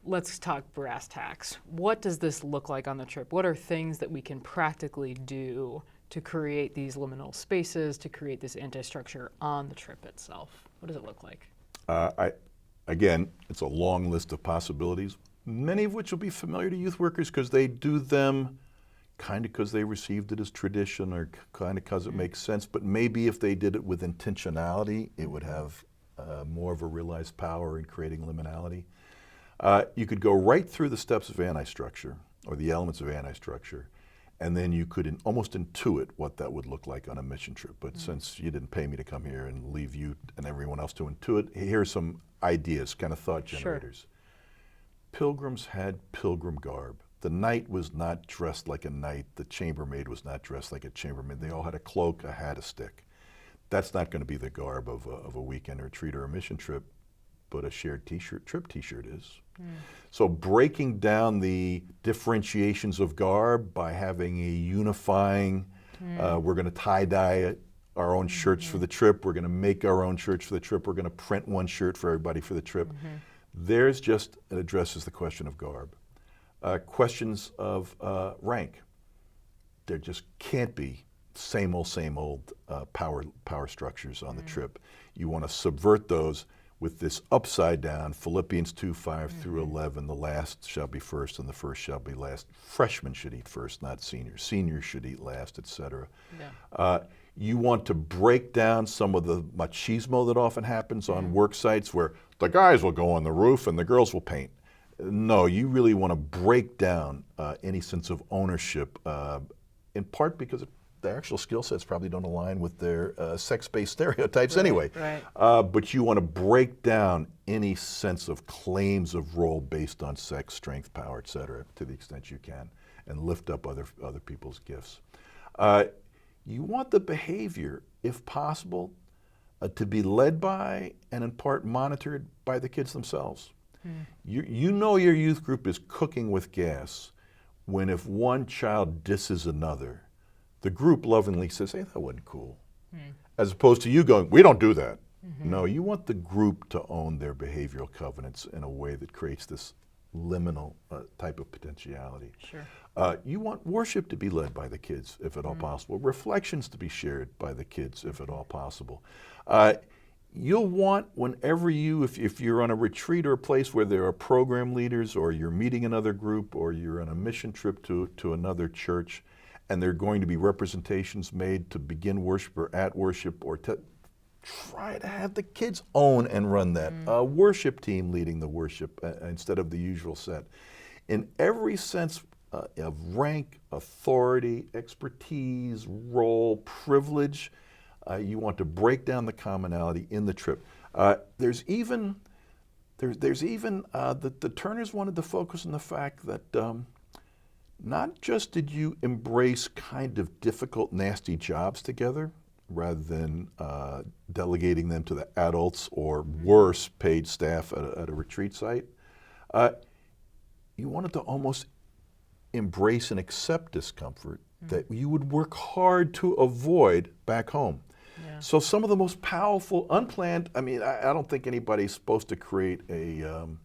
let's talk brass tacks. What does this look like on the trip? What are things that we can practically do to create these liminal spaces, to create this anti-structure on the trip itself? What does it look like? Again, it's a long list of possibilities, many of which will be familiar to youth workers because they do them kind of because they received it as tradition or kind of because it makes sense, but maybe if they did it with intentionality, it would have more of a realized power in creating liminality. You could go right through the steps of anti-structure or the elements of anti-structure, and then you could almost intuit what that would look like on a mission trip. But since you didn't pay me to come here and leave you and everyone else to intuit, here's some ideas, kind of thought generators. Sure. Pilgrims had pilgrim garb. The knight was not dressed like a knight. The chambermaid was not dressed like a chambermaid. They all had a cloak, a hat, a stick. That's not going to be the garb of a weekend retreat or a mission trip, but a shared trip t-shirt is. So breaking down the differentiations of garb by having a unifying, we're going to tie-dye our own shirts for the trip, we're going to make our own shirts for the trip, we're going to print one shirt for everybody for the trip. There's just, it addresses the question of garb. Questions of rank. There just can't be same old power structures on the trip. You want to subvert those with this upside down, Philippians 2:5 through 11, the last shall be first and the first shall be last. Freshmen should eat first, not seniors. Seniors should eat last, etc. Yeah. You want to break down some of the machismo that often happens on work sites where the guys will go on the roof and the girls will paint. No, you really want to break down any sense of ownership, in part because the actual skill sets probably don't align with their sex-based stereotypes anyway. Right. But you want to break down any sense of claims of role based on sex, strength, power, et cetera, to the extent you can, and lift up other people's gifts. You want the behavior, if possible, to be led by and in part monitored by the kids themselves. You know your youth group is cooking with gas when if one child disses another, the group lovingly says, hey, that wasn't cool. As opposed to you going, we don't do that. No, you want the group to own their behavioral covenants in a way that creates this liminal type of potentiality. Sure. You want worship to be led by the kids, if at all possible. Reflections to be shared by the kids, if at all possible. You'll want whenever if you're on a retreat or a place where there are program leaders or you're meeting another group or you're on a mission trip to another church and there are going to be representations made to begin worship or at worship or to try to have the kids own and run that. A worship team leading the worship instead of the usual set. In every sense of rank, authority, expertise, role, privilege, you want to break down the commonality in the trip. There's even the Turners wanted to focus on the fact that not just did you embrace kind of difficult, nasty jobs together, rather than delegating them to the adults or worse paid staff at a retreat site, you wanted to almost embrace and accept discomfort that you would work hard to avoid back home. Yeah. So some of the most powerful, unplanned, I don't think anybody's supposed to create an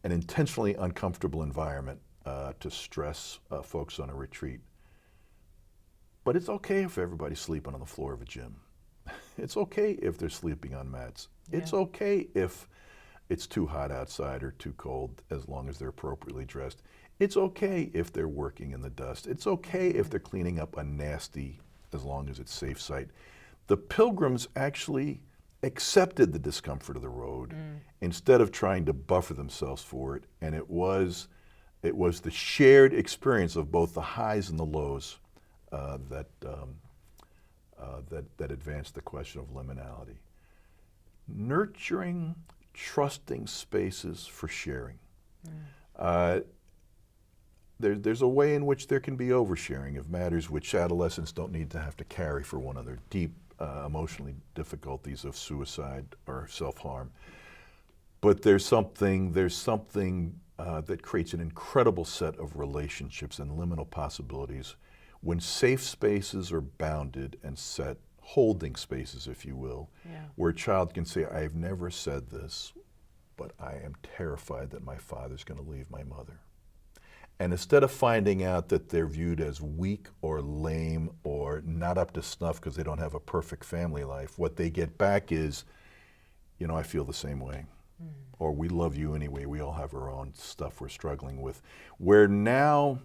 intentionally uncomfortable environment to stress folks on a retreat. But it's okay if everybody's sleeping on the floor of a gym. It's okay if they're sleeping on mats. Yeah. It's okay if it's too hot outside or too cold, as long as they're appropriately dressed. It's okay if they're working in the dust. It's okay if they're cleaning up a nasty, as long as it's safe site. The Pilgrims actually accepted the discomfort of the road instead of trying to buffer themselves for it. And it was the shared experience of both the highs and the lows that advanced the question of liminality. Nurturing, trusting spaces for sharing. There's a way in which there can be oversharing of matters which adolescents don't need to have to carry for one another, deep emotionally difficulties of suicide or self-harm. But there's something that creates an incredible set of relationships and liminal possibilities when safe spaces are bounded and set, holding spaces, if you will, where a child can say, I've never said this, but I am terrified that my father's going to leave my mother. And instead of finding out that they're viewed as weak or lame or not up to snuff because they don't have a perfect family life, what they get back is, you know, I feel the same way. Or we love you anyway. We all have our own stuff we're struggling with. Where now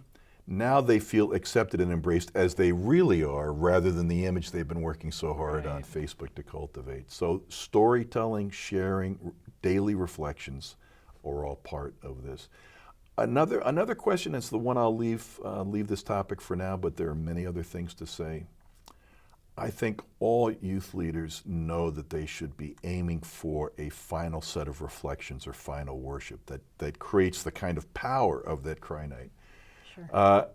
they feel accepted and embraced as they really are, rather than the image they've been working so hard on Facebook to cultivate. So storytelling, sharing, daily reflections are all part of this. Another question, it's the one I'll leave this topic for now, but there are many other things to say. I think all youth leaders know that they should be aiming for a final set of reflections or final worship that creates the kind of power of that cry night. Sure.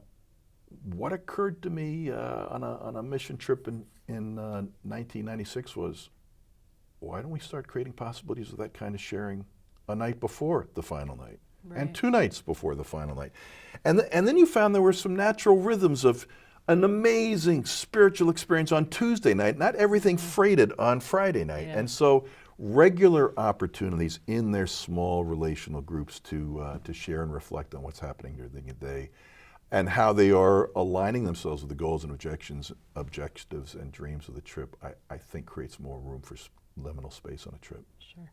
What occurred to me on a mission trip in 1996 was, why don't we start creating possibilities of that kind of sharing a night before the final night? Right. And 2 nights before the final night. And then you found there were some natural rhythms of an amazing spiritual experience on Tuesday night, not everything freighted on Friday night. Yeah. And so regular opportunities in their small relational groups to share and reflect on what's happening during the day and how they are aligning themselves with the goals and objectives and dreams of the trip, I think creates more room for liminal space on a trip. Sure.